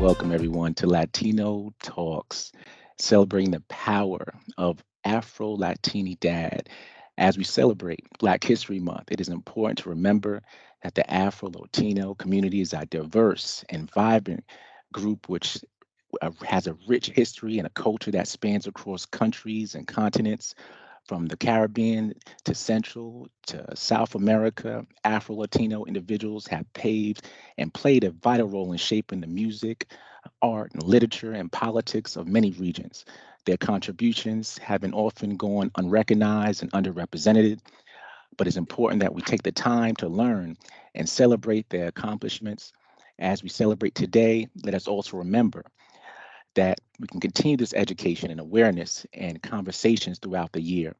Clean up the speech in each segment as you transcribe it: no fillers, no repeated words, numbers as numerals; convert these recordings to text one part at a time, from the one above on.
welcome everyone to Latino Talks, celebrating the power of Afro-Latinidad. As we celebrate Black History Month, it is important to remember that the Afro-Latino community is a diverse and vibrant group which has a rich history and a culture that spans across countries and continents. From the Caribbean to Central to South America, Afro Latino individuals have paved and played a vital role in shaping the music, art, and literature and politics of many regions. Their contributions have been often gone unrecognized and underrepresented, but it's important that we take the time to learn and celebrate their accomplishments. As we celebrate today, let us also remember that we can continue this education and awareness and conversations throughout the year.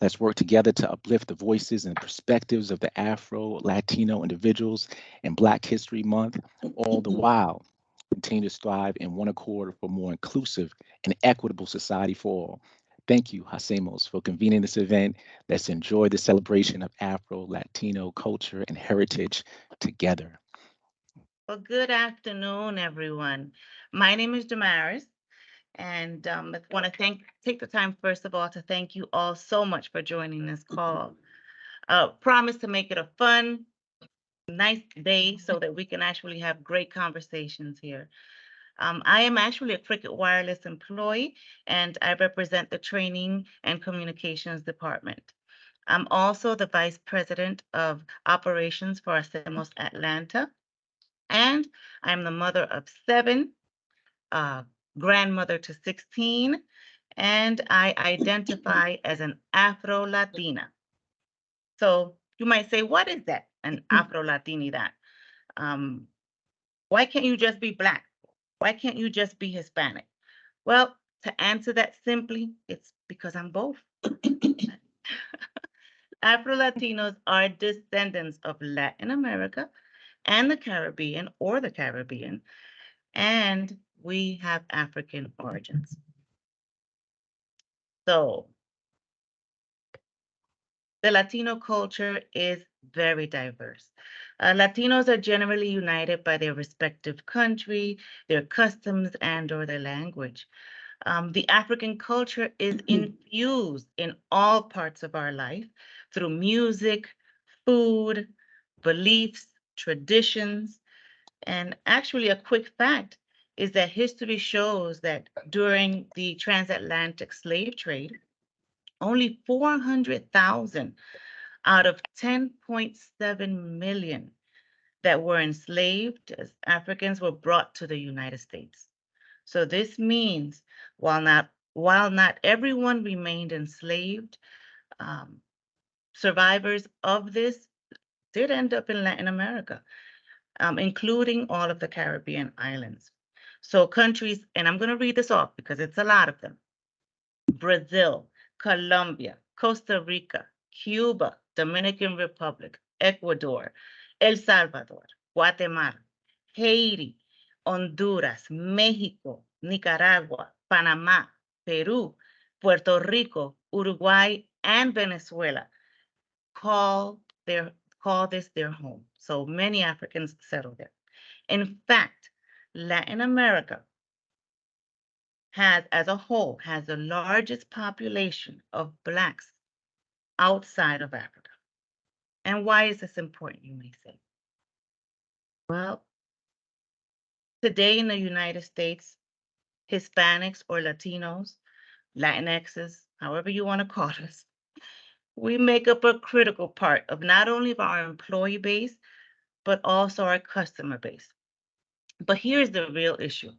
Let's work together to uplift the voices and perspectives of the Afro Latino individuals in Black History Month, all the while continue to strive in one accord for more inclusive and equitable society for all. Thank you, Hacemos, for convening this event. Let's enjoy the celebration of Afro Latino culture and heritage together. Well, good afternoon, everyone. My name is Damaris, and I want to take the time first of all to thank you all so much for joining this call. Promise to make it a fun, nice day so that we can actually have great conversations here. I am actually a Cricket Wireless employee, and I represent the Training and Communications Department. I'm also the Vice President of Operations for Hacemos Atlanta, and I'm the mother of seven, uh, grandmother to 16, and I identify as an Afro Latina. So you might say, what is that, an Afro Latinidad? Um, why can't you just be Black? Why can't you just be Hispanic? Well, to answer that simply, it's because I'm both. Afro Latinos are descendants of Latin America and the Caribbean, and we have African origins. So the Latino culture is very diverse. Latinos are generally united by their respective country, their customs, and or their language. The African culture is infused in all parts of our life through music, food, beliefs, traditions, and actually a quick fact is that history shows that during the transatlantic slave trade, only 400,000 out of 10.7 million that were enslaved as Africans were brought to the United States. So this means while not everyone remained enslaved, um, survivors of this did end up in Latin America, including all of the Caribbean islands. So countries, and I'm going to read this off because it's a lot of them: Brazil, Colombia, Costa Rica, Cuba, Dominican Republic, Ecuador, El Salvador, Guatemala, Haiti, Honduras, Mexico, Nicaragua, Panama, Peru, Puerto Rico, Uruguay, and Venezuela call their call this their home. So many Africans settle there. In fact, Latin America has, as a whole, has the largest population of Blacks outside of Africa. And why is this important, you may say? Well, today in the United States, Hispanics or Latinos, Latinxes, however you want to call us, we make up a critical part of not only of our employee base, but also our customer base. But here's the real issue.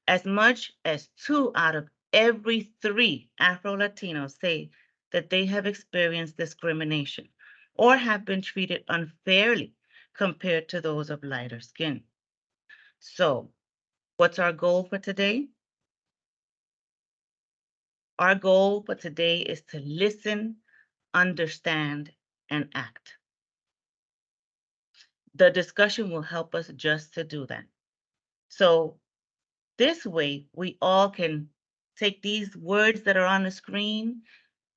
As much as two out of every three Afro Latinos say that they have experienced discrimination or have been treated unfairly compared to those of lighter skin. So, what's our goal for today? Our goal for today is to listen, understand, and act. The discussion will help us just to do that. So, this way, we all can take these words that are on the screen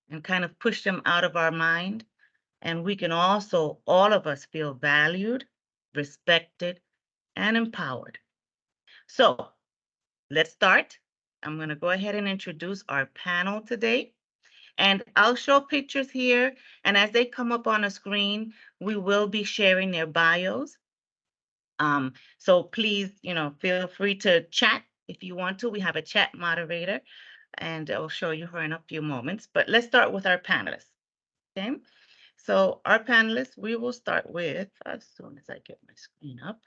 and kind of push them out of our mind. And we can also, all of us, feel valued, respected, and empowered. So let's start. I'm going to go ahead and introduce our panel today. And I'll show pictures here. And as they come up on a screen, we will be sharing their bios. So please, feel free to chat if you want to. We have a chat moderator, and I'll show you her in a few moments. But let's start with our panelists. Okay. So our panelists, we will start with, as soon as I get my screen up.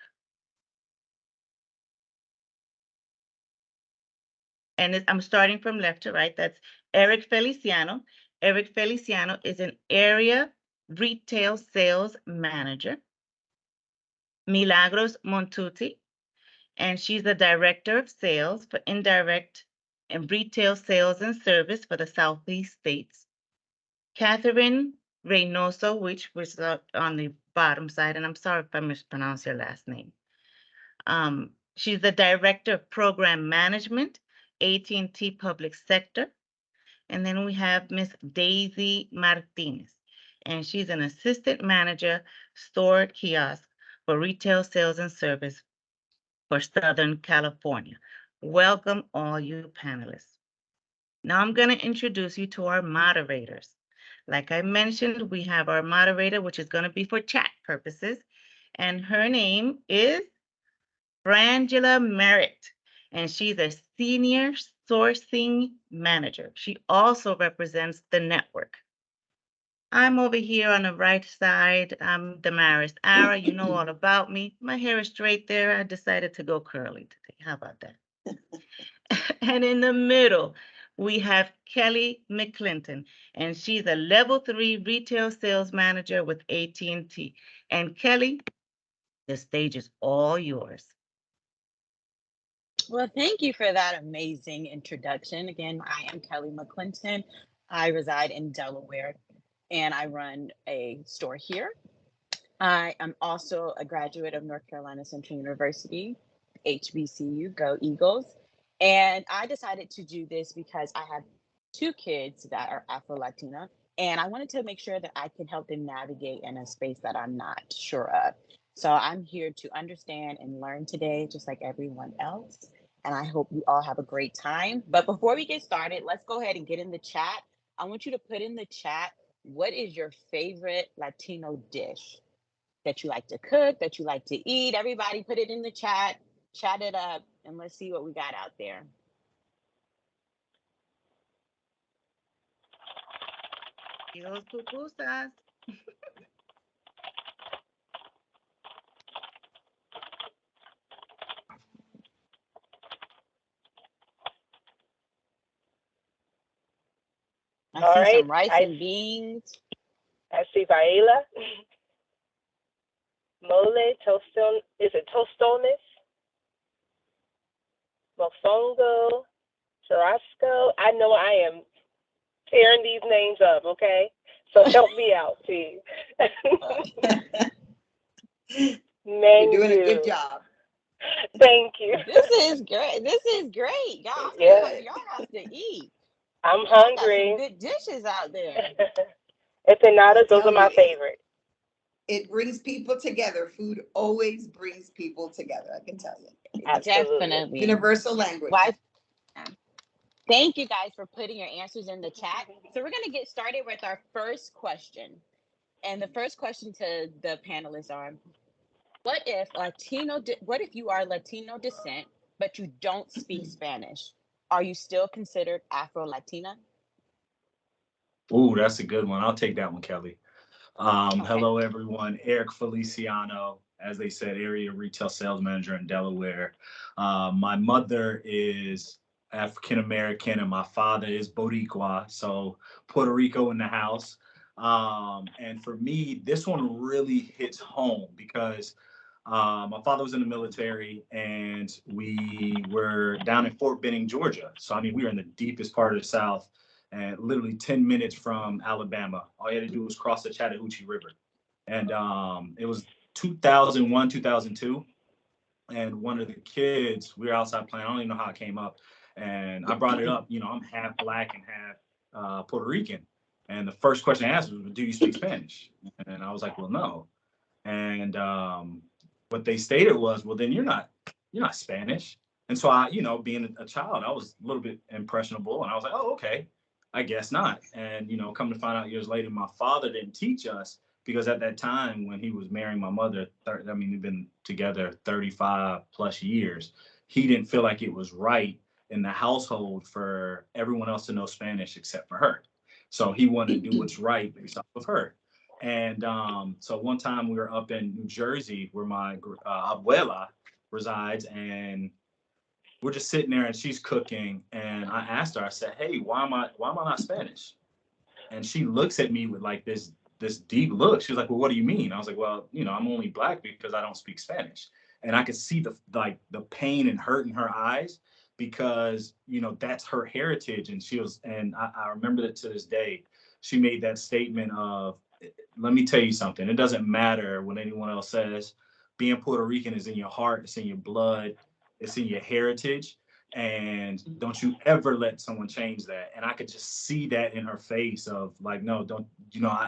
And I'm starting from left to right. That's Eric Feliciano. Eric Feliciano is an area retail sales manager. Milagros Montuti, and she's the director of sales for indirect and retail sales and service for the Southeast states. Catherine Reynoso, which was on the bottom side, and I'm sorry if I mispronounced your last name. She's the director of program management, AT&T Public Sector. And then we have Miss Daisy Martinez, and she's an assistant manager, store kiosk for retail sales and service for Southern California. Welcome, all you panelists. Now I'm going to introduce you to our moderators. Like I mentioned, we have our moderator, which is going to be for chat purposes, and her name is Frangela Merritt, and she's a senior sourcing manager. She also represents the network. I'm over here on the right side. I'm Damaris Ara. You know all about me. My hair is straight there. I decided to go curly today. How about that? And in the middle, we have Kelly McClinton, and she's a level 3 retail sales manager with AT&T. And Kelly, the stage is all yours. Well, thank you for that amazing introduction. Again, I am Kelly McClinton. I reside in Delaware and I run a store here. I am also a graduate of North Carolina Central University, HBCU, Go Eagles. And I decided to do this because I have two kids that are Afro-Latina, and I wanted to make sure that I can help them navigate in a space that I'm not sure of. So I'm here to understand and learn today, just like everyone else. And I hope you all have a great time. But before we get started, let's go ahead and get in the chat. I want you to put in the chat, what is your favorite Latino dish that you like to cook, that you like to eat? Everybody put it in the chat it up, and let's see what we got out there. Los pupusas. I see some rice and beans. I see paella, mole, toston. Is it tostones? Mofongo, churrasco. I know I am tearing these names up, okay? So help me out, please. You're doing a good job. Thank you. This is great. Y'all, y'all have to eat. I'm hungry. Got some good dishes out there. Empanadas, those are my favorite. It brings people together. Food always brings people together, I can tell you. Absolutely. Definitely. Universal language. Thank you guys for putting your answers in the chat. So we're going to get started with our first question. And the first question to the panelists are, what if you are Latino descent, but you don't speak Spanish? Are you still considered Afro-Latina? Ooh, that's a good one. I'll take that one, Kelly. Okay. Hello, everyone. Eric Feliciano, as they said, area retail sales manager in Delaware. My mother is African-American and my father is Boricua, so Puerto Rico in the house. And for me, this one really hits home because my father was in the military and we were down in Fort Benning, Georgia. So, I mean, we were in the deepest part of the South and literally 10 minutes from Alabama. All you had to do was cross the Chattahoochee River. And it was 2001, 2002. And one of the kids, we were outside playing. I don't even know how it came up. And I brought it up, I'm half Black and half Puerto Rican. And the first question I asked was, do you speak Spanish? And I was like, well, no. And what they stated was, well, then you're not Spanish. And so I, being a child, I was a little bit impressionable, and I was like, oh, okay, I guess not. And come to find out years later, my father didn't teach us because at that time when he was marrying my mother, we've been together 35 plus years. He didn't feel like it was right in the household for everyone else to know Spanish except for her. So he wanted to do what's right based off of her. And so one time we were up in New Jersey where my abuela resides, and we're just sitting there and she's cooking, and I asked her, I said, hey, why am I not Spanish? And she looks at me with like this deep look. She was like, well, what do you mean? I was like, well, I'm only black because I don't speak Spanish. And I could see the pain and hurt in her eyes because that's her heritage. And I remember that to this day. She made that statement of, let me tell you something, it doesn't matter what anyone else says. Being Puerto Rican is in your heart, it's in your blood, it's in your heritage. And don't you ever let someone change that. And I could just see that in her face of like, no, don't,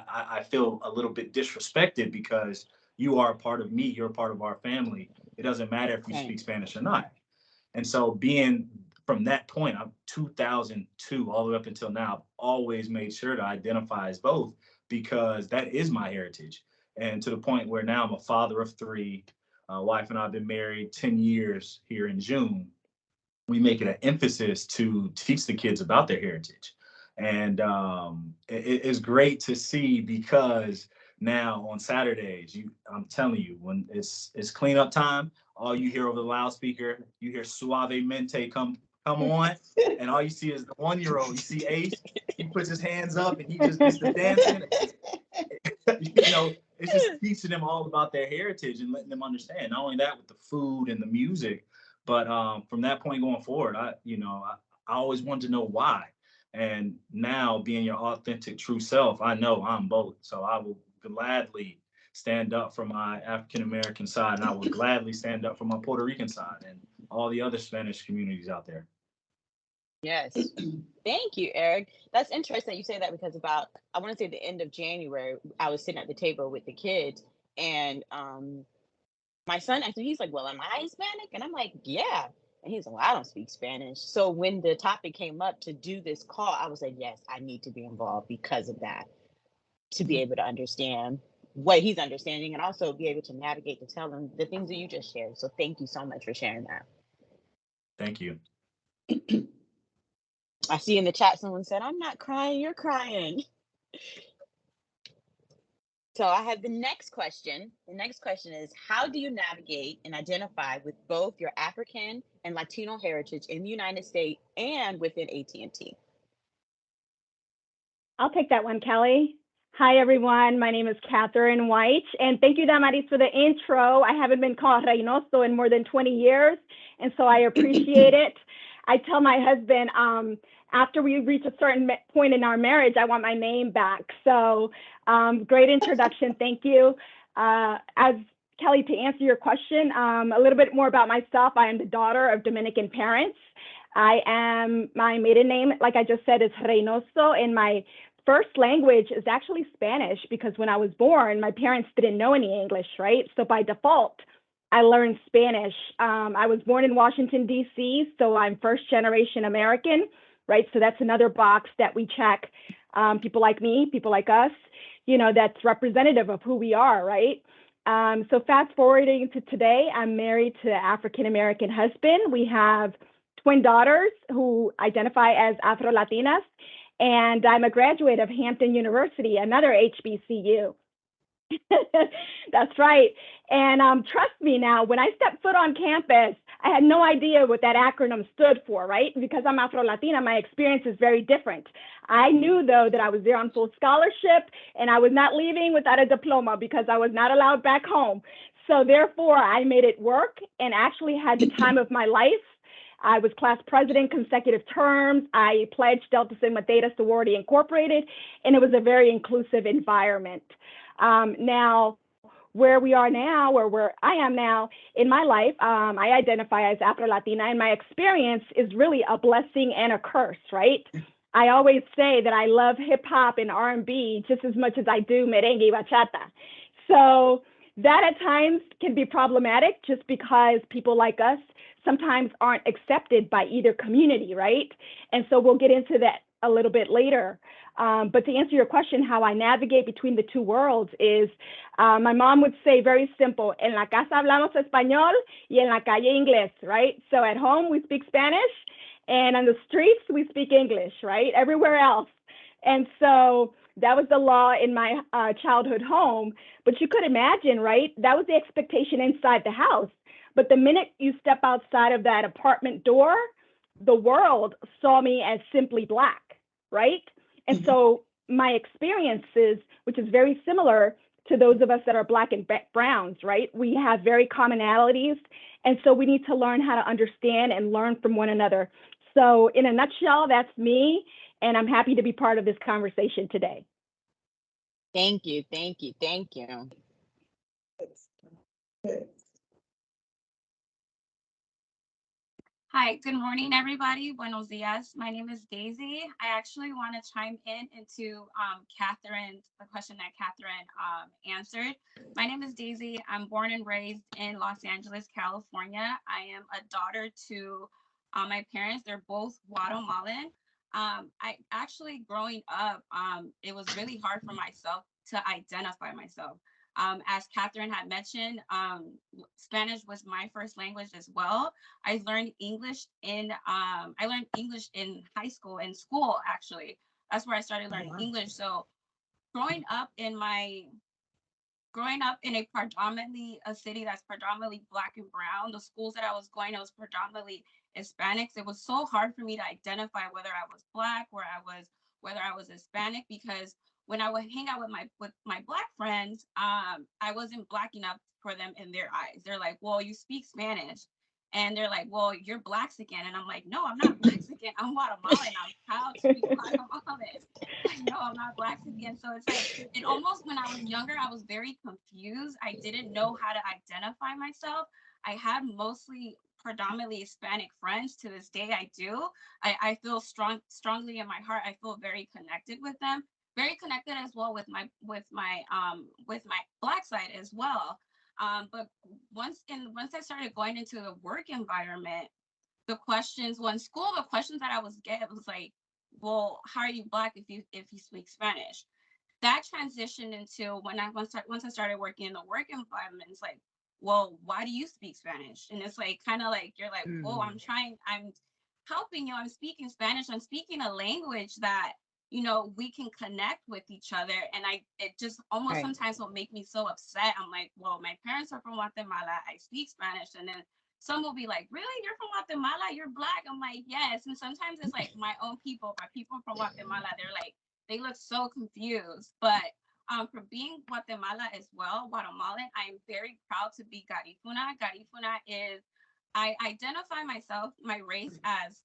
I feel a little bit disrespected because you are a part of me, you're a part of our family. It doesn't matter if you speak Spanish or not. And so being from that point, I'm 2002 all the way up until now, I've always made sure to identify as both because that is my heritage. And to the point where now I'm a father of three. Wife and I have been married 10 years here in June. We make it an emphasis to teach the kids about their heritage. And it's great to see because now on Saturdays, I'm telling you, when it's cleanup time, all you hear over the loudspeaker, you hear Suavemente come on, and all you see is the 1-year-old. You see Ace, he puts his hands up and he just gets to dancing. It's just teaching them all about their heritage and letting them understand. Not only that, with the food and the music, but from that point going forward, I always wanted to know why. And now, being your authentic, true self, I know I'm both. So I will gladly stand up for my African American side, and I will gladly stand up for my Puerto Rican side and all the other Spanish communities out there. Yes. Thank you, Eric. That's interesting that you say that because I want to say the end of January, I was sitting at the table with the kids, and my son actually, he's like, well, am I Hispanic? And I'm like, yeah. And he's like, well, I don't speak Spanish. So when the topic came up to do this call, I was like, yes, I need to be involved because of that, to be able to understand what he's understanding and also be able to navigate to tell him the things that you just shared. So thank you so much for sharing that. Thank you. I see in the chat someone said, I'm not crying, you're crying. So I have the next question. The next question is, how do you navigate and identify with both your African and Latino heritage in the United States and within AT&T? I'll take that one, Kelly. Hi, everyone. My name is Catherine White, and thank you, Damaris, for the intro. I haven't been called Reynoso in more than 20 years, and so I appreciate it. I tell my husband, after we reach a certain point in our marriage, I want my name back. So great introduction. Thank you. As Kelly, to answer your question, a little bit more about myself. I am the daughter of Dominican parents. My maiden name, like I just said, is Reynoso, and my first language is actually Spanish because when I was born, my parents didn't know any English, right? So by default, I learned Spanish. I was born in Washington, D.C., so I'm first generation American, right? So that's another box that we check. People like me, people like us, that's representative of who we are, right? So fast forwarding to today, I'm married to an African-American husband. We have twin daughters who identify as AfroLatinas, and I'm a graduate of Hampton University, another HBCU. That's right. And trust me now, when I stepped foot on campus, I had no idea what that acronym stood for, right? Because I'm Afro-Latina, my experience is very different. I knew, though, that I was there on full scholarship, and I was not leaving without a diploma because I was not allowed back home. So therefore, I made it work and actually had the time of my life. I was class president consecutive terms. I pledged Delta Sigma Theta Sorority Incorporated, and it was a very inclusive environment. Now, where we are now, or where I am now in my life, I identify as Afro-Latina, and my experience is really a blessing and a curse, right? I always say that I love hip hop and R&B just as much as I do merengue y bachata. So that at times can be problematic just because people like us sometimes aren't accepted by either community, right? And so we'll get into that a little bit later. But to answer your question, how I navigate between the two worlds is my mom would say very simple, en la casa hablamos español y en la calle inglés, right? So at home we speak Spanish and on the streets we speak English, right? Everywhere else. And so that was the law in my childhood home. But you could imagine, right? That was the expectation inside the house. But the minute you step outside of that apartment door, the world saw me as simply Black, right? And so my experiences, which is very similar to those of us that are Black and browns, right? We have very commonalities. And so we need to learn how to understand and learn from one another. So in a nutshell, that's me. And I'm happy to be part of this conversation today. Thank you, thank you, thank you. Good. Hi, good morning, everybody. Buenos dias. My name is Daisy. I actually want to chime into Catherine, the question that Catherine answered. My name is Daisy. I'm born and raised in Los Angeles, California. I am a daughter to my parents. They're both Guatemalan. I actually, growing up, it was really hard for myself to identify myself. As Catherine had mentioned, Spanish was my first language as well. I learned English in high school, in school actually. That's where I started learning English. So growing up in a city that's predominantly Black and brown, the schools that I was going to was predominantly Hispanics. It was so hard for me to identify whether I was Black or whether I was Hispanic, because when I would hang out with my Black friends, I wasn't Black enough for them in their eyes. They're like, well, you speak Spanish. And they're like, well, you're Blaxican. And I'm like, no, I'm not Blaxican. I'm Guatemalan. I'm proud to be Guatemalan. No, I'm not Blaxican. So it's like, it almost, when I was younger, I was very confused. I didn't know how to identify myself. I had mostly predominantly Hispanic friends. To this day, I do. I feel strongly in my heart. I feel very connected with them. Very connected as well with my Black side as well. But once I started going into the work environment, the questions that I was getting was like, well, how are you Black if you speak Spanish? That transitioned into once I started working in the work environment, it's like, well, why do you speak Spanish? And it's like, kind of like, you're like, oh, I'm helping you. I'm speaking Spanish. I'm speaking a language that, we can connect with each other. And it just almost sometimes will make me so upset. I'm like, well, my parents are from Guatemala. I speak Spanish. And then some will be like, really? You're from Guatemala? You're Black? I'm like, yes. And sometimes it's like my own people, my people from Guatemala, they're like, they look so confused. But for being Guatemala as well, Guatemalan, I'm very proud to be Garifuna. Garifuna is, I identify myself, my race as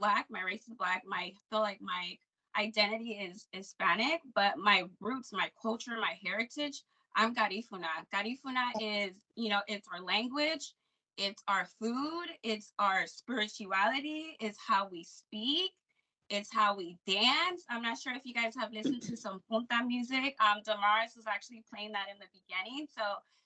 Black. My race is Black. I feel like my identity is Hispanic, but my roots, my culture, my heritage, I'm Garifuna. Garifuna is, it's our language, it's our food, it's our spirituality, it's how we speak, it's how we dance. I'm not sure if you guys have listened to some punta music. Damaris was actually playing that in the beginning. So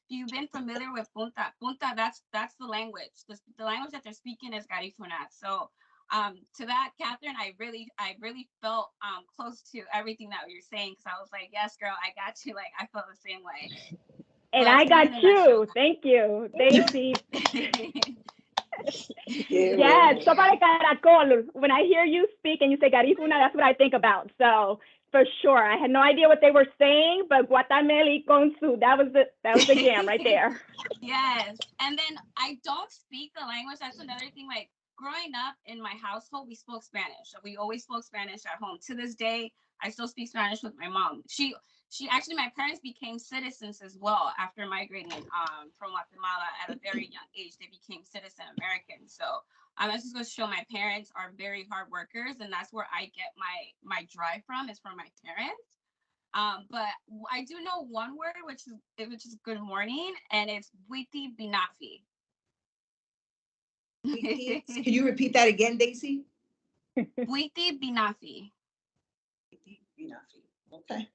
if you've been familiar with punta, that's the language. The language that they're speaking is Garifuna. So to that, Catherine, I really felt close to everything that you're saying, because I was like, yes, girl, I got you. Like, I felt the same way. And I got you. Thank you, Daisy. Yes, sopa de caracol. When I hear you speak and you say Garifuna, that's what I think about. So for sure, I had no idea what they were saying, but Guatameli con su, that was the jam right there. Yes, and then I don't speak the language. That's another thing. Like, growing up in my household, we spoke Spanish. We always spoke Spanish at home. To this day, I still speak Spanish with my mom. She actually, my parents became citizens as well after migrating from Guatemala at a very young age. They became citizen Americans. So that's just going to show my parents are very hard workers, and that's where I get my drive from, is from my parents. But I do know one word, which is good morning, and it's Buiti Binafi. Can you repeat that again, Daisy? Buiti Binafi. Buiti Binafi. Okay.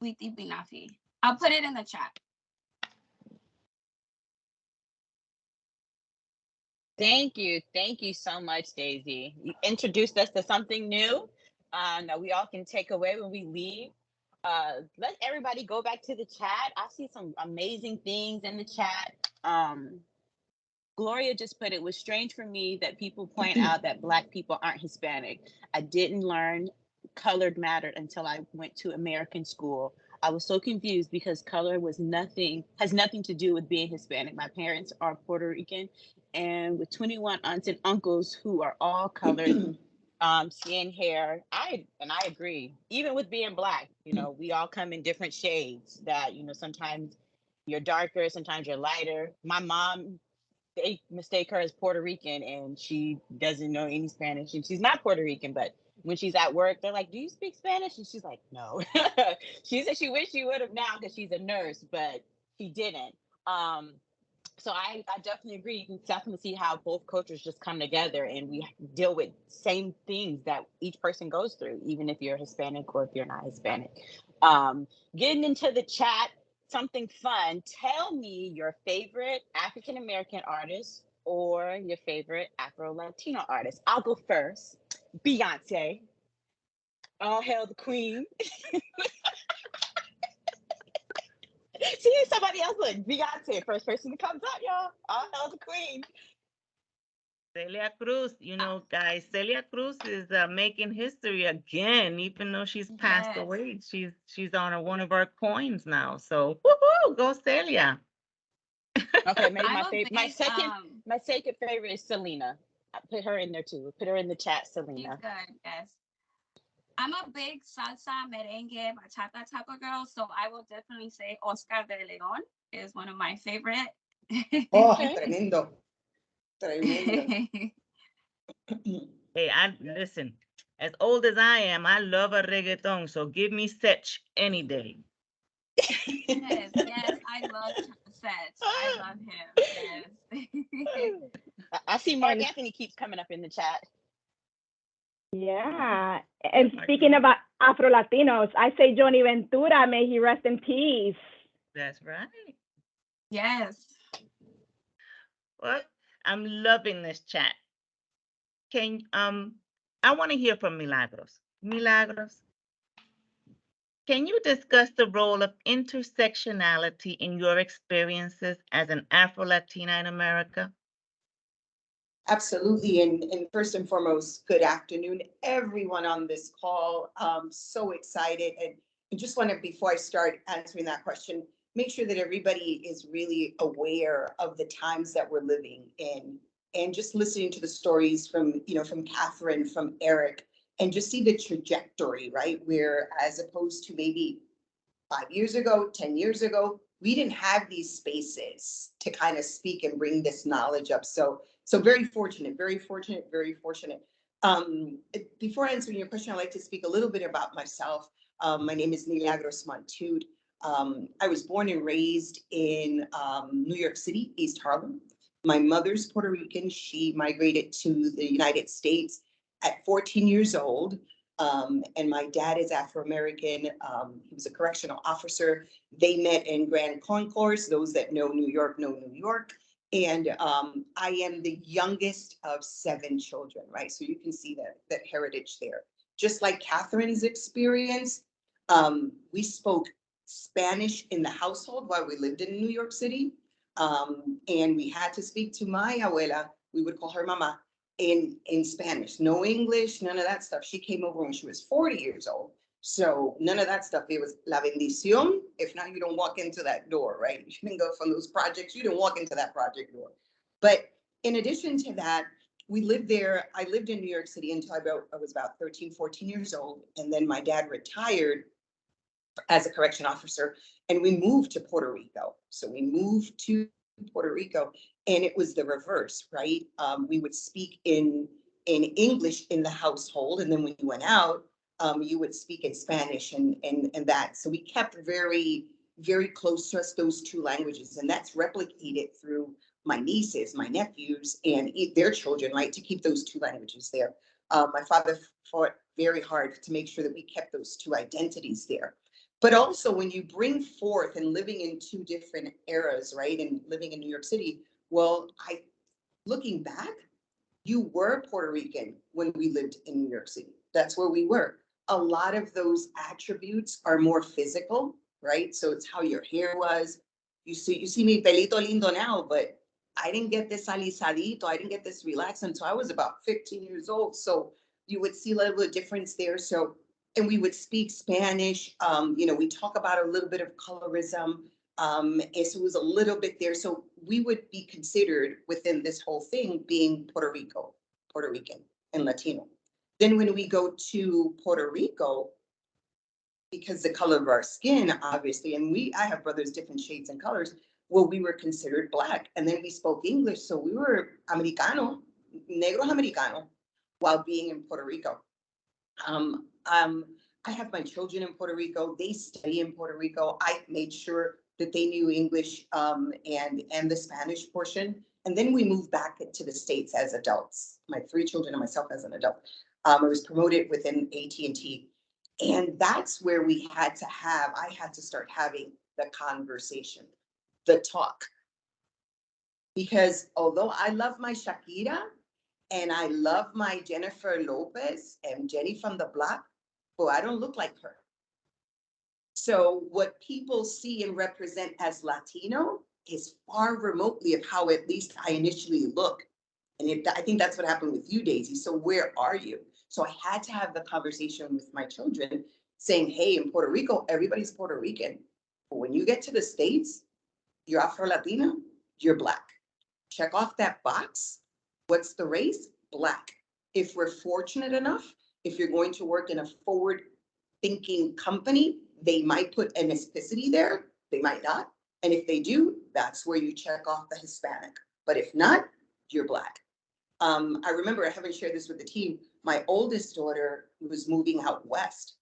Buiti Binafi. I'll put it in the chat. Thank you. Thank you so much, Daisy. You introduced us to something new that we all can take away when we leave. Let everybody go back to the chat. I see some amazing things in the chat. Gloria just put, it was strange for me that people point out that Black people aren't Hispanic. I didn't learn colored mattered until I went to American school. I was so confused because color has nothing to do with being Hispanic. My parents are Puerto Rican, and with 21 aunts and uncles who are all colored, skin, hair. I agree. Even with being Black, we all come in different shades. That sometimes you're darker, sometimes you're lighter. My mom, they mistake her as Puerto Rican and she doesn't know any Spanish and she's not Puerto Rican, but when she's at work, they're like, "Do you speak Spanish?" And she's like, "No." She said she wished she would have now because she's a nurse, but she didn't. Um, so I definitely agree. You can definitely see how both cultures just come together and we deal with same things that each person goes through, even if you're Hispanic or if you're not Hispanic. Um, Getting into the chat, something fun. Tell me your favorite African American artist or your favorite Afro Latino artist. I'll go first. Beyonce. All hail the queen. See, somebody else look. Beyonce, first person that comes up, y'all. All hail the queen. Celia Cruz, guys, Celia Cruz is making history again, even though she's passed Yes. away. She's on one of our coins now. So, woohoo, go Celia. Okay, maybe I'm my a favorite, big my second favorite is Selena. I put her in there too. Put her in the chat, she's Selena. good, yes. I'm a big salsa, merengue, bachata type of girl, so I will definitely say Oscar de Leon is one of my favorite. Oh, Okay. tremendo. Tremendo. Hey, listen. As old as I am, I love a reggaeton. So give me Sech any day. Yes, yes, I love Seth. I love him. Yes. I see Mark Anthony keeps coming up in the chat. Yeah. And speaking about Afro Latinos, I say Johnny Ventura, may he rest in peace. That's right. Yes. Well, I'm loving this chat. I want to hear from Milagros. Milagros, can you discuss the role of intersectionality in your experiences as an Afro-Latina in America? Absolutely. And first and foremost, good afternoon, everyone on this call. So excited. And just want to, before I start answering that question, make sure that everybody is really aware of the times that we're living in and just listening to the stories from Catherine, from Eric, and just see the trajectory, right? Where as opposed to maybe 5 years ago, 10 years ago, we didn't have these spaces to kind of speak and bring this knowledge up. So very fortunate, very fortunate, very fortunate. Before answering your question, I'd like to speak a little bit about myself. My name is Milagros Montud. I was born and raised in New York City, East Harlem. My mother's Puerto Rican. She migrated to the United States at 14 years old. And my dad is Afro-American. He was a correctional officer. They met in Grand Concourse. Those that know New York know New York. And I am the youngest of 7 children, right? So you can see that heritage there. Just like Catherine's experience, we spoke Spanish in the household while we lived in New York City. And we had to speak to my abuela, we would call her mama, in Spanish. No English, none of that stuff. She came over when she was 40 years old. So none of that stuff. It was la bendición. If not, you don't walk into that door, right? You didn't go from those projects. You didn't walk into that project door. But in addition to that, we lived there. I lived in New York City until I was about 13, 14 years old. And then my dad retired as a correction officer and we moved to Puerto Rico. So we moved to Puerto Rico and it was the reverse, right? We would speak in English in the household. And then when you went out, you would speak in Spanish and that. So we kept very, very close to us, those 2 languages. And that's replicated through my nieces, my nephews, and their children, right? To keep those 2 languages there. My father fought very hard to make sure that we kept those 2 identities there. But also when you bring forth and living in 2 different eras, right? And living in New York City, well, I looking back, you were Puerto Rican when we lived in New York City. That's where we were. A lot of those attributes are more physical, right? So it's how your hair was. You see me pelito lindo now, but I didn't get this alisadito. I didn't get this relaxed until I was about 15 years old. So you would see a little bit of difference there. So, and we would speak Spanish. We talk about a little bit of colorism. And so it was a little bit there. So we would be considered within this whole thing being Puerto Rican and Latino. Then when we go to Puerto Rico, because the color of our skin, obviously, and I have brothers different shades and colors, well, we were considered Black. And then we spoke English. So we were Americano, negros Americano, while being in Puerto Rico. I have my children in Puerto Rico. They study in Puerto Rico. I made sure that they knew English and the Spanish portion. And then we moved back to the States as adults, my 3 children and myself as an adult. I was promoted within AT&T. And that's where I had to start having the conversation, the talk. Because although I love my Shakira and I love my Jennifer Lopez and Jenny from the block, well, I don't look like her. So what people see and represent as Latino is far remotely of how at least I initially look. And I think that's what happened with you, Daisy. So where are you? So I had to have the conversation with my children saying, hey, in Puerto Rico, everybody's Puerto Rican. But when you get to the States, you're Afro-Latina, you're Black. Check off that box. What's the race? Black. If we're fortunate enough, if you're going to work in a forward-thinking company, they might put an ethnicity there, they might not. And if they do, that's where you check off the Hispanic. But if not, you're Black. I remember, I haven't shared this with the team, my oldest daughter was moving out west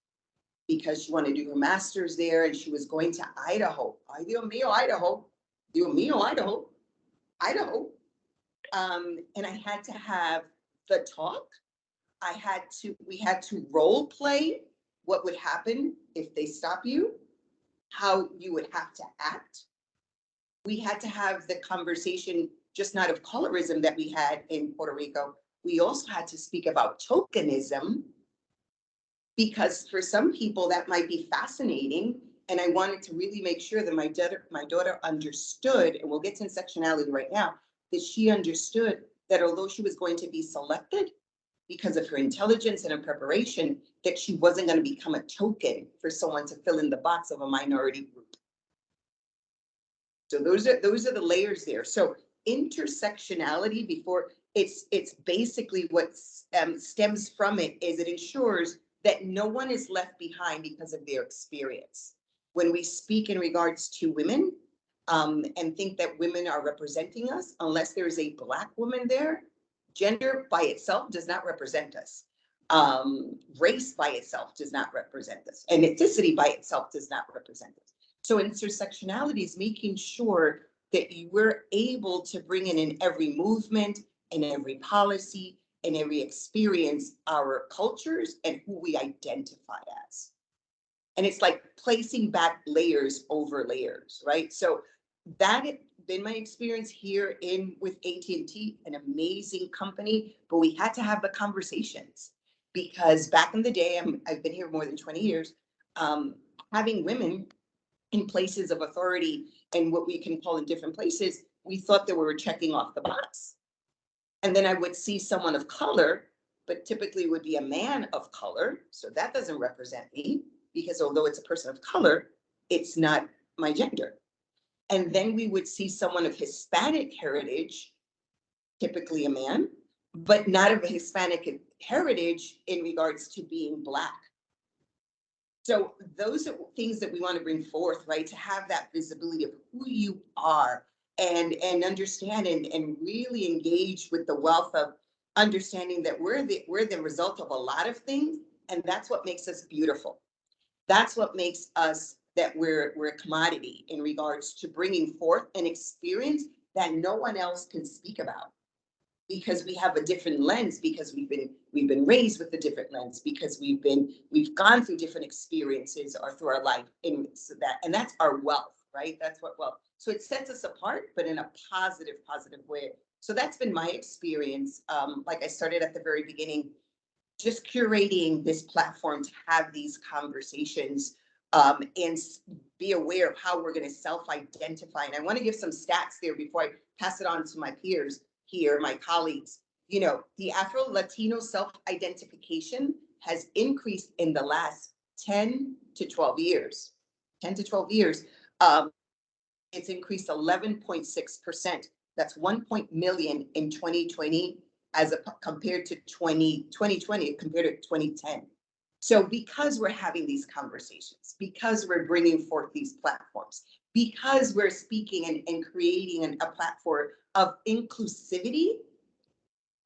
because she wanted to do her master's there and she was going to Idaho. Ay, Dios mío, Idaho. Dios mío, Idaho. Idaho. And I had to have the talk. We had to role play what would happen if they stop you, how you would have to act. We had to have the conversation, just not of colorism that we had in Puerto Rico. We also had to speak about tokenism, because for some people that might be fascinating. And I wanted to really make sure that my daughter understood, and we'll get to intersectionality right now, that she understood that although she was going to be selected because of her intelligence and her preparation, that she wasn't going to become a token for someone to fill in the box of a minority group. So those are the layers there. So intersectionality, before it's basically what stems from it, is it ensures that no one is left behind because of their experience. When we speak in regards to women and think that women are representing us, unless there is a Black woman there, gender by itself does not represent us. Race by itself does not represent us. And ethnicity by itself does not represent us. So intersectionality is making sure that you were able to bring in every movement, in every policy, in every experience, our cultures and who we identify as. And it's like placing back layers over layers, right? So that had been my experience here with AT&T, an amazing company, but we had to have the conversations because back in the day, I've been here more than 20 years, having women in places of authority and what we can call in different places, we thought that we were checking off the box. And then I would see someone of color, but typically would be a man of color. So that doesn't represent me because although it's a person of color, it's not my gender. And then we would see someone of Hispanic heritage, typically a man, but not of a Hispanic heritage in regards to being Black. So those are things that we want to bring forth, right? To have that visibility of who you are and understand and really engage with the wealth of understanding that we're the result of a lot of things. And that's what makes us beautiful. That's what makes us that we're a commodity in regards to bringing forth an experience that no one else can speak about. Because we have a different lens, because we've been raised with a different lens, because we've gone through different experiences or through our life, and so that's our wealth, right? That's what wealth. So it sets us apart, but in a positive way. So that's been my experience. Like I started at the very beginning, just curating this platform to have these conversations, and be aware of how we're going to self-identify. And I want to give some stats there before I pass it on to my peers here, my colleagues. You know, the Afro-Latino self-identification has increased in the last 10 to 12 years. 10 to 12 years. It's increased 11.6%. That's 1 million in 2020 as compared to 2020 compared to 2010. So because we're having these conversations, because we're bringing forth these platforms, because we're speaking and creating a platform of inclusivity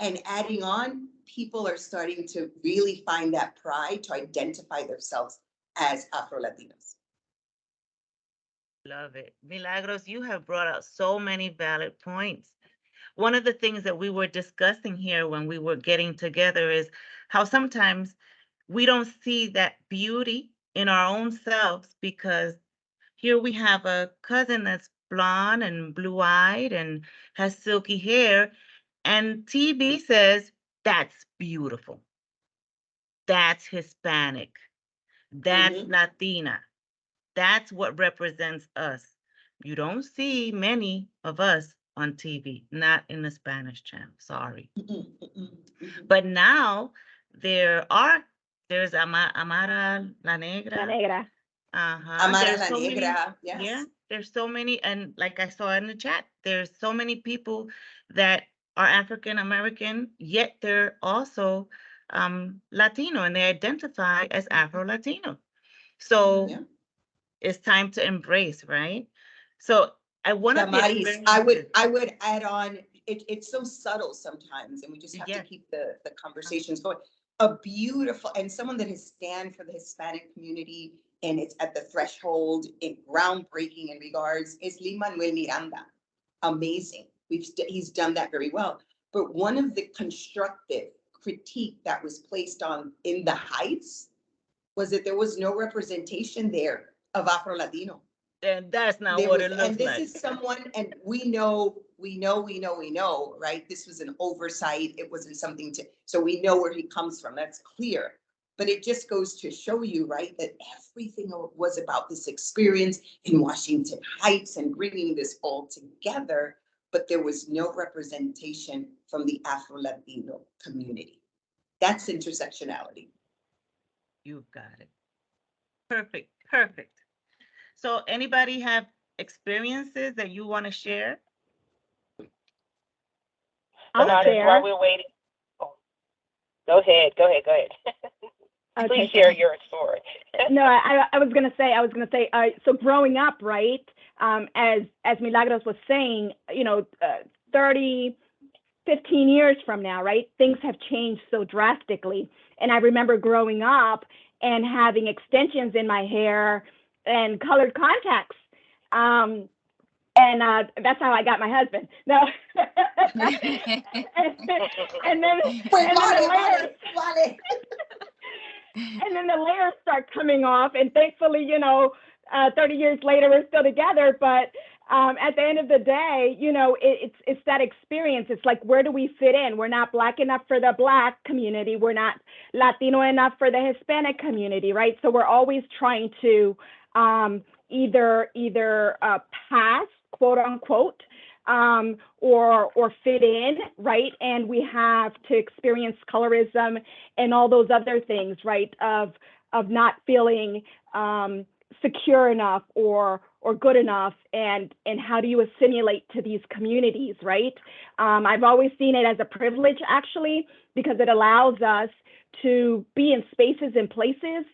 and adding on, people are starting to really find that pride to identify themselves as Afro-Latinos. Love it. Milagros, you have brought out so many valid points. One of the things that we were discussing here when we were getting together is how sometimes we don't see that beauty in our own selves, because here we have a cousin that's blonde and blue-eyed and has silky hair, and TV says that's beautiful, that's Hispanic, that's Latina, that's what represents us. You don't see many of us on TV, not in the Spanish channel, sorry. But now there's Amara La Negra. La Negra. Amara There's La so many, Negra, yeah, yes. there's so many, and like I saw in the chat, there's so many people that are African American, yet they're also Latino, and they identify as Afro-Latino. So Yeah. it's time to embrace, right? So one of the Damaris, experiences, I would add on, it's so subtle sometimes, and we just have to yes, keep the conversations going. A beautiful, and someone that has stand for the Hispanic community, and it's at the threshold, in groundbreaking in regards, is Lin-Manuel Miranda. Amazing. He's done that very well. But one of the constructive critique that was placed on in the Heights was that there was no representation there of Afro-Latino. and that's not There what was, it looks and this like. is someone, and we know, right? This was an oversight. It wasn't something to, so we know where he comes from. That's clear. But it just goes to show you, right, that everything was about this experience in Washington Heights and bringing this all together, but there was no representation from the Afro-Latino community. That's intersectionality. You've got it. Perfect, perfect. So anybody have experiences that you want to share? I'll Donatus, share. while we're waiting. Oh, go ahead. Please Okay. share your story. No, I was gonna say, so growing up, right, as Milagros was saying, 30, 15 years from now, right, things have changed so drastically. And I remember growing up and having extensions in my hair and colored contacts. And that's how I got my husband. No. and then the layers. And then the layers start coming off, and thankfully, 30 years later, we're still together. But at the end of the day, it's that experience. It's like, where do we fit in? We're not Black enough for the Black community. We're not Latino enough for the Hispanic community, right? So we're always trying to either pass, quote unquote, or fit in, right? And we have to experience colorism and all those other things, right? Of not feeling secure enough or good enough, and how do you assimilate to these communities, right? I've always seen it as a privilege, actually, because it allows us to be in spaces and places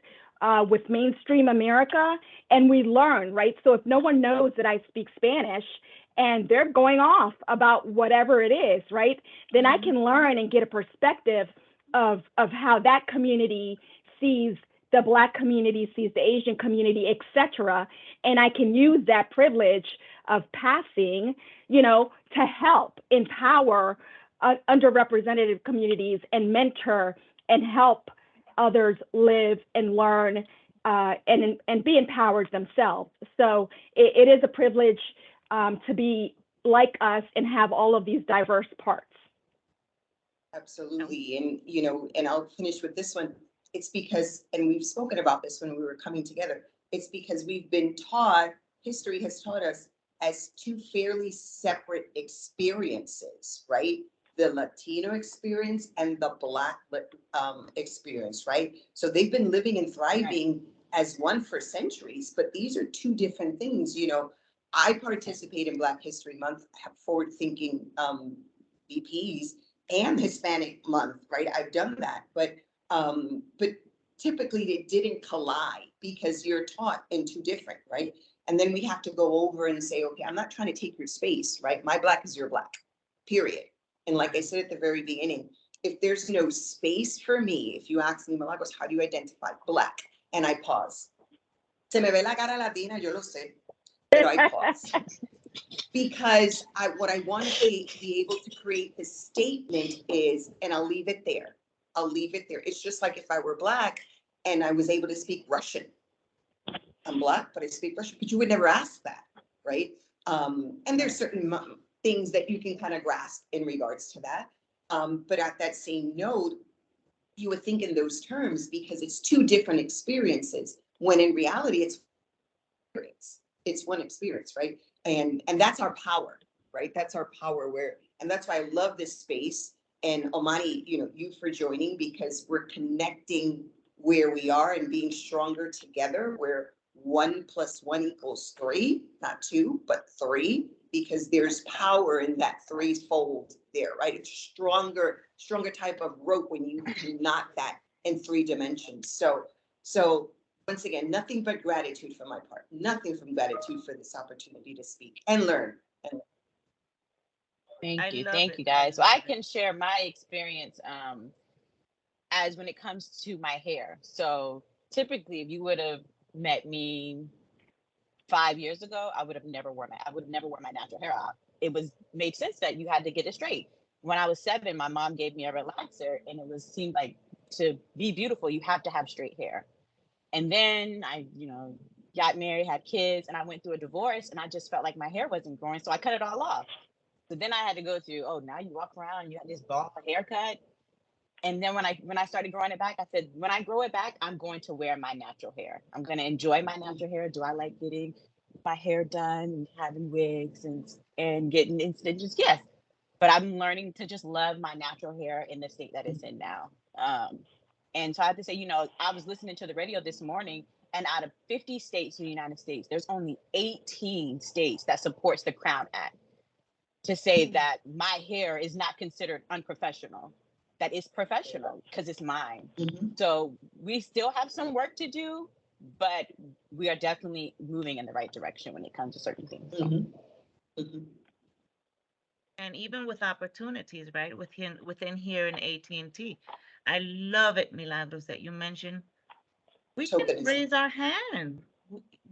with mainstream America, and we learn, right? So if no one knows that I speak Spanish and they're going off about whatever it is, right, then I can learn and get a perspective of how that community sees the Black community, sees the Asian community, etc. And I can use that privilege of passing, to help empower underrepresented communities and mentor and help others live and learn and be empowered themselves. So it is a privilege to be like us and have all of these diverse parts. Absolutely. And, and I'll finish with this one. It's because, and we've spoken about this when we were coming together, it's because we've been taught, history has taught us as two fairly separate experiences, right? The Latino experience and the Black experience, right? So they've been living and thriving as one for centuries, but these are two different things. I participate in Black History Month, have forward-thinking VPs, and Hispanic Month, right? I've done that, but typically it didn't collide because you're taught in two different, right? And then we have to go over and say, okay, I'm not trying to take your space, right? My Black is your Black, period. And like I said at the very beginning, if there's no space for me, if you ask me, Milagros, how do you identify Black? And I pause. Se me ve la cara latina, yo lo sé, pero I pause. Because what I want to be able to create the statement is, and I'll leave it there. I'll leave it there. It's just like if I were Black and I was able to speak Russian. I'm Black, but I speak Russian, but you would never ask that, right? And there's certain things that you can kind of grasp in regards to that. But at that same note, you would think in those terms because it's two different experiences, when in reality, it's one experience, right? And that's our power, right? That's our power and that's why I love this space. And Omani, you for joining, because we're connecting where we are and being stronger together, where 1 + 1 = 3, not 2, but 3, because there's power in that threefold there, right? It's stronger type of rope when you knot that in 3 dimensions. So once again, nothing but gratitude for my part, nothing from gratitude for this opportunity to speak and learn. Thank you guys. So I can share my experience as when it comes to my hair. So typically, if you would have met me 5 years ago, I would have never worn my natural hair out. It made sense that you had to get it straight. When I was 7, my mom gave me a relaxer, and it seemed like to be beautiful, you have to have straight hair. And then I, got married, had kids, and I went through a divorce, and I just felt like my hair wasn't growing, so I cut it all off. So then I had to go through, now you walk around and you have this bald haircut. And then when I started growing it back, I said, when I grow it back, I'm going to wear my natural hair. I'm going to enjoy my natural hair. Do I like getting my hair done and having wigs and getting extensions? Yes. But I'm learning to just love my natural hair in the state that it's in now. And so I have to say, I was listening to the radio this morning, and out of 50 states in the United States, there's only 18 states that supports the Crown Act to say that my hair is not considered unprofessional, that it's professional because it's mine. Mm-hmm. So we still have some work to do, but we are definitely moving in the right direction when it comes to certain things. Mm-hmm. Mm-hmm. And even with opportunities, right, within here in AT&T. I love it, Milagros, that you mentioned we can raise our hand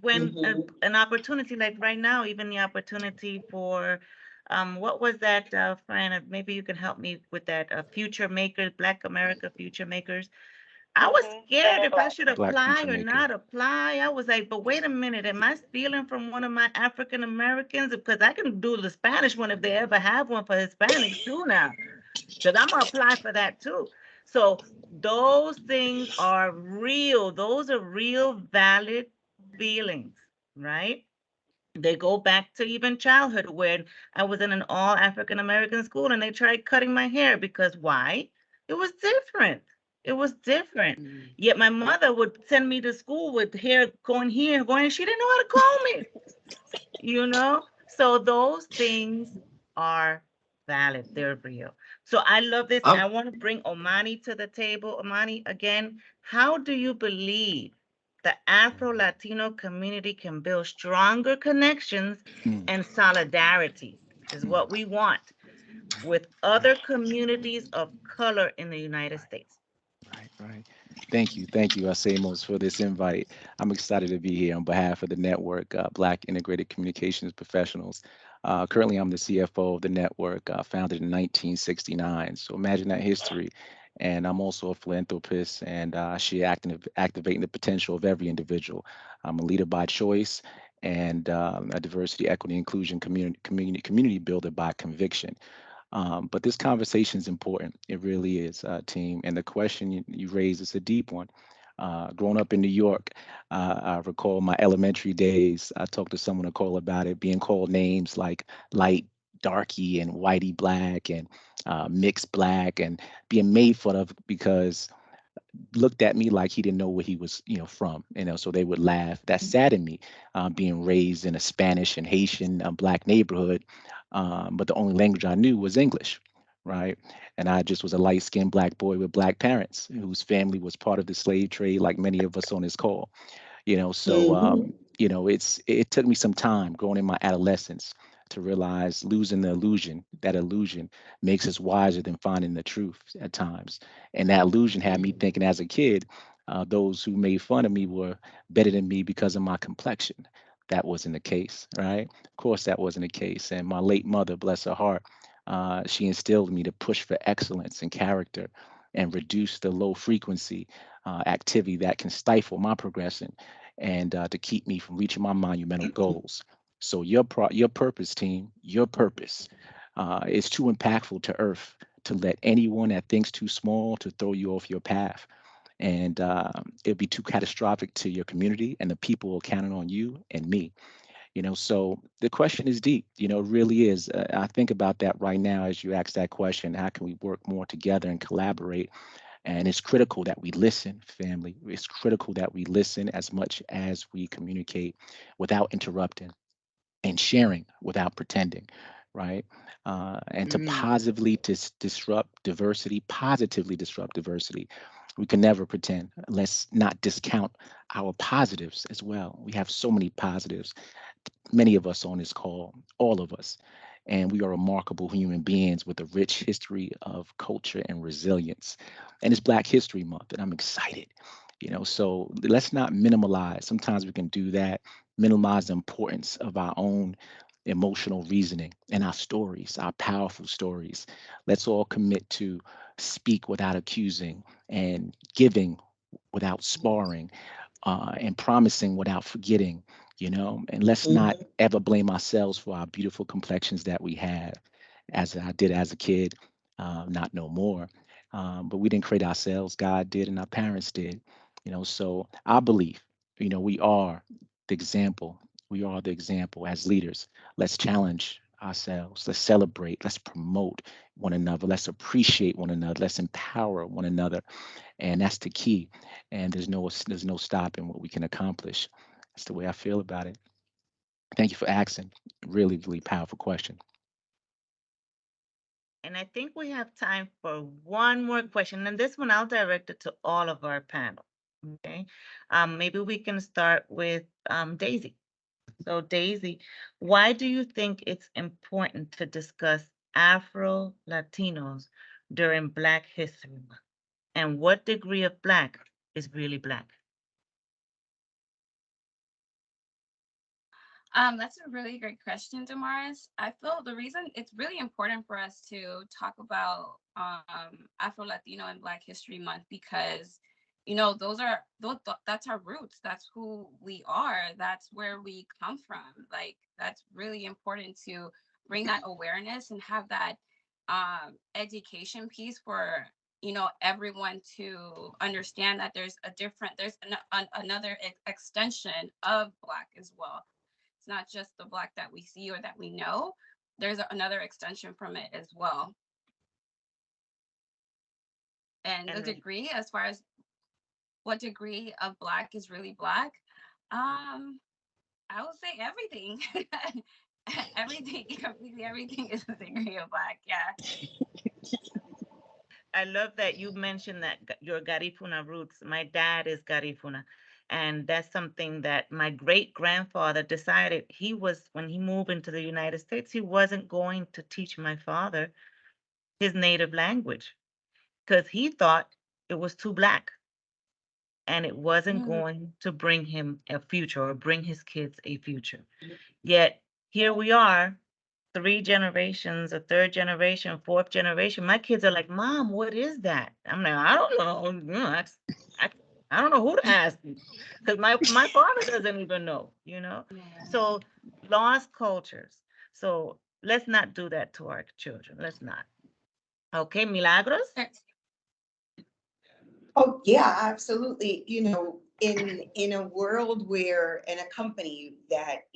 when an opportunity, like right now, even the opportunity for what was that, Fran? Maybe you can help me with that. Future Makers, Black America Future Makers. I was scared if I should apply or not apply. I was like, but wait a minute, am I stealing from one of my African Americans? Because I can do the Spanish one if they ever have one for Hispanics too now. Because I'm gonna apply for that too. So those things are real. Those are real valid feelings, right? They go back to even childhood when I was in an all African American school and they tried cutting my hair because why? It was different. It was different. Yet my mother would send me to school with hair going here, going, she didn't know how to comb it, So those things are valid. They're real. So I love this. I want to bring Omani to the table. Omani, again, how do you believe the Afro-Latino community can build stronger connections and solidarity is what we want with other communities of color in the United States? Right. Thank you, Asemos, for this invite. I'm excited to be here on behalf of the network, Black Integrated Communications Professionals. Currently, I'm the CFO of the network, founded in 1969. So imagine that history. And I'm also a philanthropist, and I share activating the potential of every individual. I'm a leader by choice, and a diversity, equity, inclusion community builder by conviction. But this conversation is important. It really is, team. And the question you raised is a deep one. Growing up in New York, I recall my elementary days. I talked to someone to call about it, being called names like light, darky, and whitey black, and mixed black, and being made fun of because looked at me like he didn't know where he was, from. So they would laugh. That saddened me, being raised in a Spanish and Haitian black neighborhood, but the only language I knew was English, right? And I just was a light-skinned black boy with black parents whose family was part of the slave trade, like many of us on this call. So Mhm. it took me some time growing in my adolescence to realize losing the illusion, that illusion makes us wiser than finding the truth at times. And that illusion had me thinking as a kid, those who made fun of me were better than me because of my complexion. That wasn't the case, right? Of course, that wasn't the case. And my late mother, bless her heart, she instilled in me to push for excellence and character and reduce the low frequency activity that can stifle my progression and to keep me from reaching my monumental goals. So your purpose, team, your purpose is too impactful to Earth to let anyone that thinks too small to throw you off your path. And it'd be too catastrophic to your community and the people who are counting on you and me. So the question is deep. It really is. I think about that right now as you ask that question. How can we work more together and collaborate? And it's critical that we listen, family. It's critical that we listen as much as we communicate without interrupting and sharing without pretending, right? And to positively disrupt diversity. We can never pretend. Let's not discount our positives as well. We have so many positives, many of us on this call, all of us. And we are remarkable human beings with a rich history of culture and resilience. And it's Black History Month, and I'm excited. So let's not minimalize. Sometimes we can do that, minimize the importance of our own emotional reasoning and our stories, our powerful stories. Let's all commit to speak without accusing and giving without sparring and promising without forgetting, and let's not Mhm. ever blame ourselves for our beautiful complexions that we have, as I did as a kid, not no more. But we didn't create ourselves, God did, and our parents did, so I believe, we are the example. We are the example as leaders. Let's challenge ourselves. Let's celebrate. Let's promote one another. Let's appreciate one another. Let's empower one another, and that's the key. And there's no stopping what we can accomplish. That's the way I feel about it. Thank you for asking. Really, really powerful question. And I think we have time for one more question. And this one I'll direct it to all of our panel. Okay. Maybe we can start with Daisy. So, Daisy, why do you think it's important to discuss Afro Latinos during Black History Month? And what degree of Black is really Black? That's a really great question, Damaris. I feel the reason it's really important for us to talk about Afro Latino and Black History Month because that's our roots. That's who we are. That's where we come from. Like that's really important to bring that awareness and have that education piece for everyone to understand that another extension of Black as well. It's not just the Black that we see or that we know. There's another extension from it as well. And the And then, degree, as far as what degree of Black is really Black, um, I would say everything. Everything, completely everything is a degree of Black. Yeah. I love that you mentioned that your Garifuna roots. My dad is Garifuna. And that's something that my great grandfather decided when he moved into the United States, he wasn't going to teach my father his native language because he thought it was too Black and it wasn't Mm. going to bring him a future or bring his kids a future. Yet here we are, three generations, a third generation, fourth generation. My kids are like, Mom, what is that? I'm like, I don't know. I don't know who to ask because my father doesn't even know, you know. Yeah. So lost cultures. So let's not do that to our children. Let's not. Okay, Milagros. Oh, yeah, absolutely. In a world where, in a company that,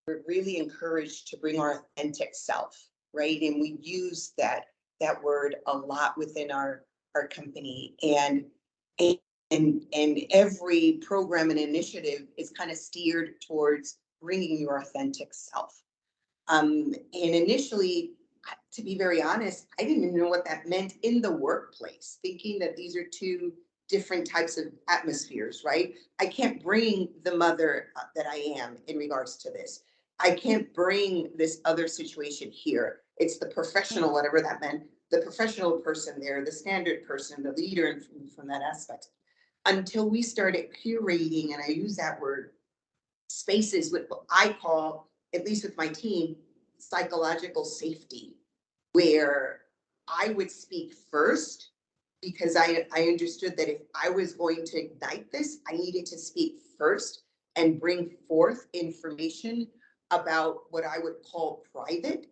we're really encouraged to bring our authentic self, right? And we use that word a lot within our company. And and every program and initiative is kind of steered towards bringing your authentic self. And initially, to be very honest, I didn't even know what that meant in the workplace, thinking that these are two different types of atmospheres, right? I can't bring the mother that I am in regards to this. I can't bring this other situation here. It's the professional, whatever that meant, the professional person there, the standard person, the leader from that aspect. Until we started curating, and I use that word, spaces with what I call, at least with my team, psychological safety, where I would speak first because I understood that if I was going to ignite this, I needed to speak first and bring forth information about what I would call private,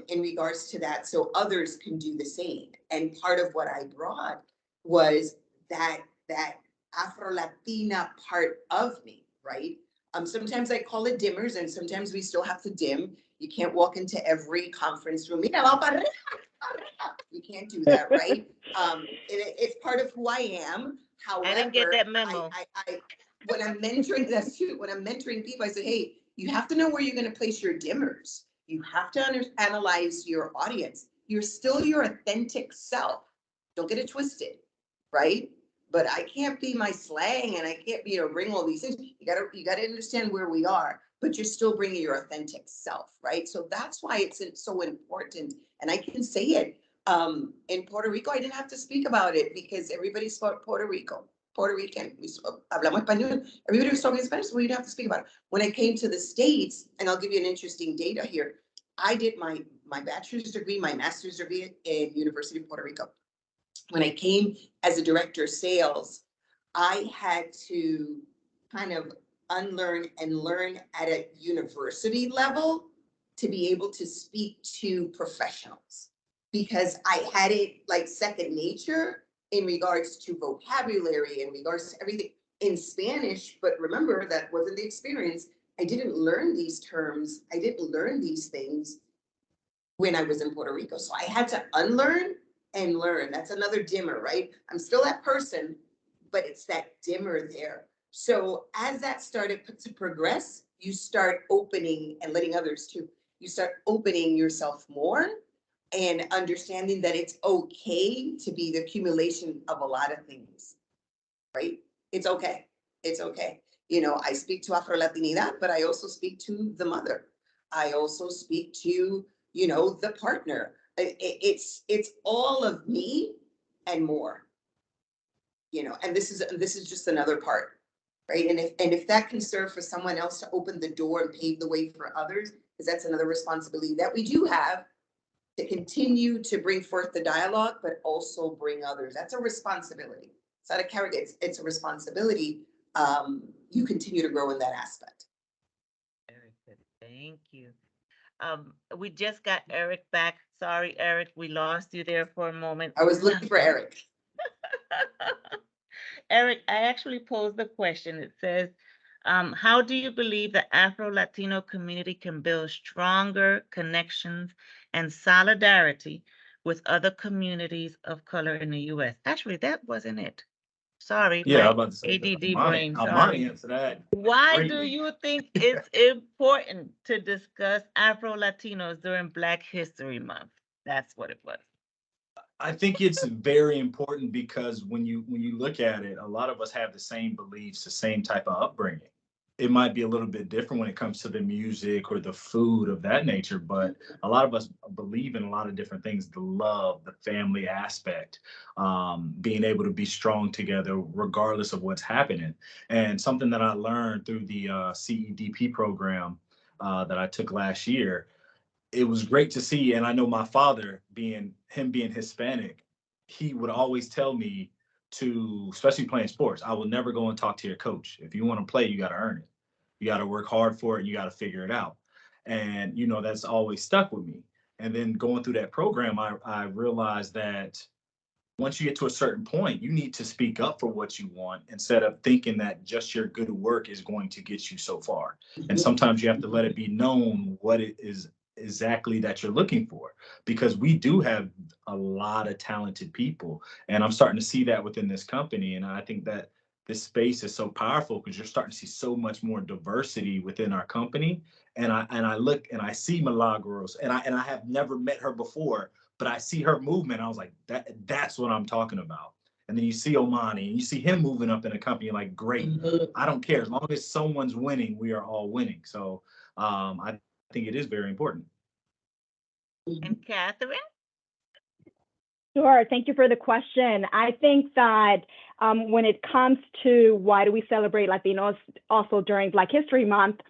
in regards to that, so others can do the same. And part of what I brought was that Afro Latina part of me, right? Sometimes I call it dimmers, and sometimes we still have to dim. You can't walk into every conference room. You can't do that, right? It's part of who I am. I didn't get However, that memo. when I'm mentoring, that's true. When I'm mentoring people, I say, hey, you have to know where you're going to place your dimmers. You have to analyze your audience. You're still your authentic self. Don't get it twisted, right? But I can't be my slang, and I can't, bring all these things. You gotta understand where we are, but you're still bringing your authentic self, right? So that's why it's so important. And I can say it. In Puerto Rico, I didn't have to speak about it because everybody spoke Puerto Rican. Hablamos español. Everybody was talking Spanish, so we didn't have to speak about it. When I came to the States, and I'll give you an interesting data here, I did my bachelor's degree, my master's degree in University of Puerto Rico. When I came as a director of sales, I had to kind of unlearn and learn at a university level to be able to speak to professionals, because I had it like second nature in regards to vocabulary, in regards to everything in Spanish. But remember, that wasn't the experience. I didn't learn these terms. I didn't learn these things when I was in Puerto Rico. So I had to unlearn and learn. That's another dimmer, right? I'm still that person, but it's that dimmer there. So as that started to progress, you start opening and letting others too. You start opening yourself more and understanding that it's okay to be the accumulation of a lot of things, right? It's okay. It's okay. I speak to AfroLatinidad, but I also speak to the mother. I also speak to, the partner. It's all of me and more, and this is just another part, right? And if that can serve for someone else to open the door and pave the way for others, because that's another responsibility that we do have, to continue to bring forth the dialogue, but also bring others. That's a responsibility. It's not a character, it's a responsibility. You continue to grow in that aspect. Very good. Thank you. We just got Eric back. Sorry, Eric, we lost you there for a moment. I was looking for Eric. Eric, I actually posed the question. It says, how do you believe the Afro Latino community can build stronger connections and solidarity with other communities of color in the US? Actually, that wasn't it. Sorry, Yeah, I'm my about to say that. ADD brain. I'm on Sorry. answer that Why do greatly. you think it's important to discuss Afro Latinos during Black History Month? That's what it was. I think it's very important because when you look at it, a lot of us have the same beliefs, the same type of upbringing. It might be a little bit different when it comes to the music or the food of that nature, but a lot of us believe in a lot of different things: the love, the family aspect, being able to be strong together regardless of what's happening. And something that I learned through the CEDP program that I took last year, it was great to see. And I know my father, being Hispanic, he would always tell me, to, especially playing sports, I will never go and talk to your coach. If you want to play, you got to earn it. You got to work hard for it. And you got to figure it out. And, you know, that's always stuck with me. And then going through that program, I realized that once you get to a certain point, you need to speak up for what you want instead of thinking that just your good work is going to get you so far. And sometimes you have to let it be known what it is exactly that you're looking for, because we do have a lot of talented people. And I'm starting to see that within this company. And I think that this space is so powerful because you're starting to see so much more diversity within our company. And I look and I see Milagros, and I have never met her before, but I see her movement. I was like, that's what I'm talking about. And then you see Omani and you see him moving up in a company, like, great. I don't care. As long as someone's winning, we are all winning. So I think it is very important. And Catherine? Sure. Thank you for the question. I think that when it comes to why do we celebrate Latinos also during Black History Month,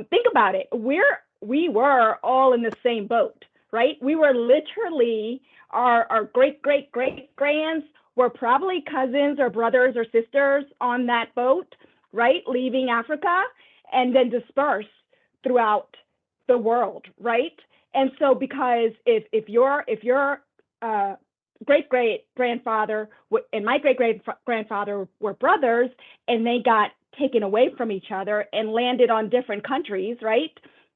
think about it. We were all in the same boat, right? We were literally, our great-great-great-grands were probably cousins or brothers or sisters on that boat, right? Leaving Africa and then dispersed throughout the world, right? And so because if your great-great-grandfather and my great-great-grandfather were brothers and they got taken away from each other and landed on different countries, right?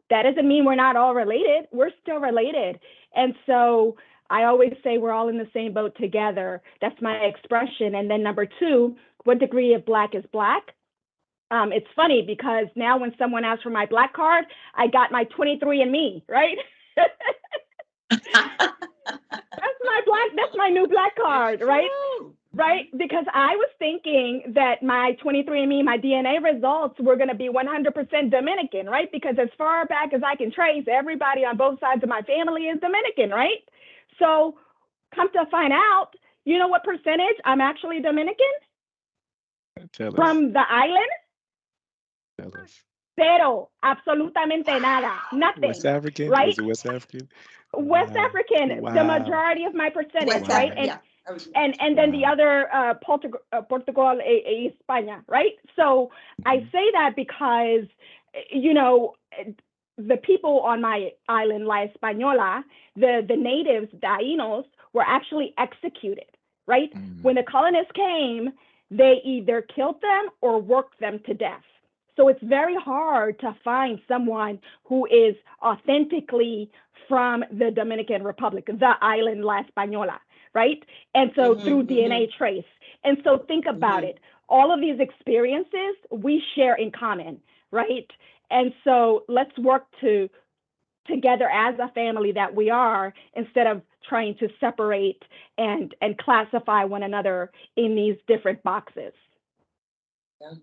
That doesn't mean we're not all related. We're still related. And so I always say we're all in the same boat together. That's my expression. And then number two, what degree of Black is Black? It's funny because now when someone asks for my Black card, I got my 23andMe, right? That's my new Black card, right? Right? Because I was thinking that my 23andMe, my DNA results were going to be 100% Dominican, right? Because as far back as I can trace, everybody on both sides of my family is Dominican, right? So come to find out, you know what percentage I'm actually Dominican? Tell us. From the island? Tell us. Cero, absolutamente nada, nothing, West African? right? Was it West African? West Wow. African, the Wow. majority of my percentage, West right? Africa, yeah. And then the Wow. other Portugal y España, right? So I say that because, you know, the people on my island, La Española, the natives, Taínos, were actually executed, right? When the colonists came, they either killed them or worked them to death. So it's very hard to find someone who is authentically from the Dominican Republic, the island La Española, right? And so through DNA trace. And so think about it. All of these experiences we share in common, right? And so let's work together as a family that we are, instead of trying to separate and classify one another in these different boxes. Yeah.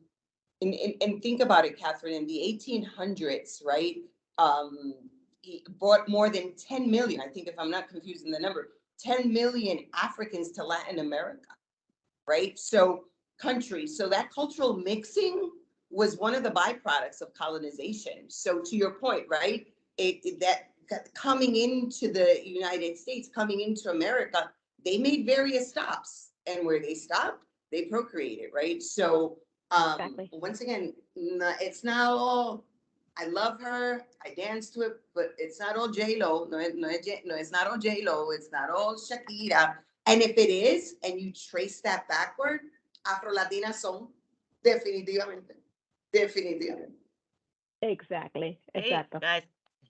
And think about it, Catherine, in the 1800s, right? He brought more than 10 million, I think, if I'm not confusing the number, 10 million Africans to Latin America, right? So countries, so that cultural mixing was one of the byproducts of colonization. So to your point, right? That coming into the United States, coming into America, they made various stops, and where they stopped, they procreated, right? So Exactly. once again, it's not all, I love her, I dance to it, but it's not all J-Lo. No, it's not all J-Lo. It's not all Shakira. And if it is, and you trace that backward, Afro-Latinas son definitivamente. Definitivamente. Exactly. Hey, guys,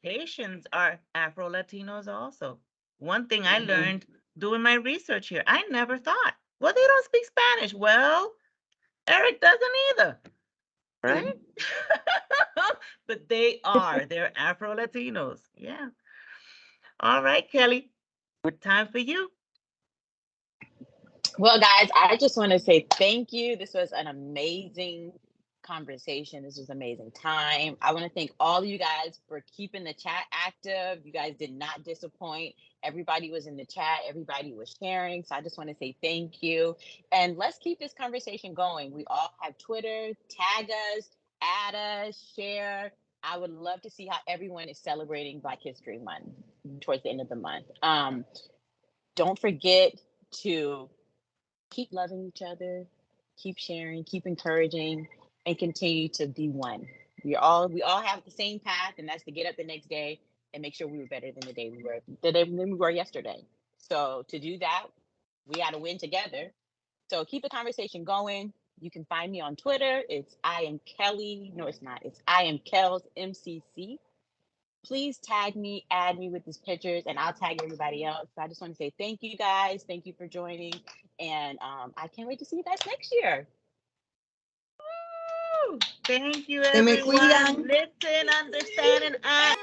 Haitians are Afro-Latinos also. One thing I learned doing my research here, I never thought, well, they don't speak Spanish. Well, Eric doesn't either, right? But they're Afro-Latinos. Yeah. All right, Kelly, good time for you. Well, guys, I just want to say thank you. This was an amazing conversation. This was amazing time. I want to thank all of you guys for keeping the chat active. You guys did not disappoint. Everybody was in the chat. Everybody was sharing. So I just want to say thank you. And let's keep this conversation going. We all have Twitter. Tag us, add us, share. I would love to see how everyone is celebrating Black History Month towards the end of the month. Don't forget to keep loving each other, keep sharing, keep encouraging, and continue to be one. We all have the same path, and that's to get up the next day and make sure we were better than the day we were yesterday. So to do that, we got to win together. So keep the conversation going. You can find me on Twitter. It's I am Kelly. No, it's not. It's I am Kells MCC. Please tag me, add me with these pictures, and I'll tag everybody else. So I just want to say thank you guys. Thank you for joining. And I can't wait to see you guys next year. Thank you, Se me everyone. cuidan. Listen, understand, and act.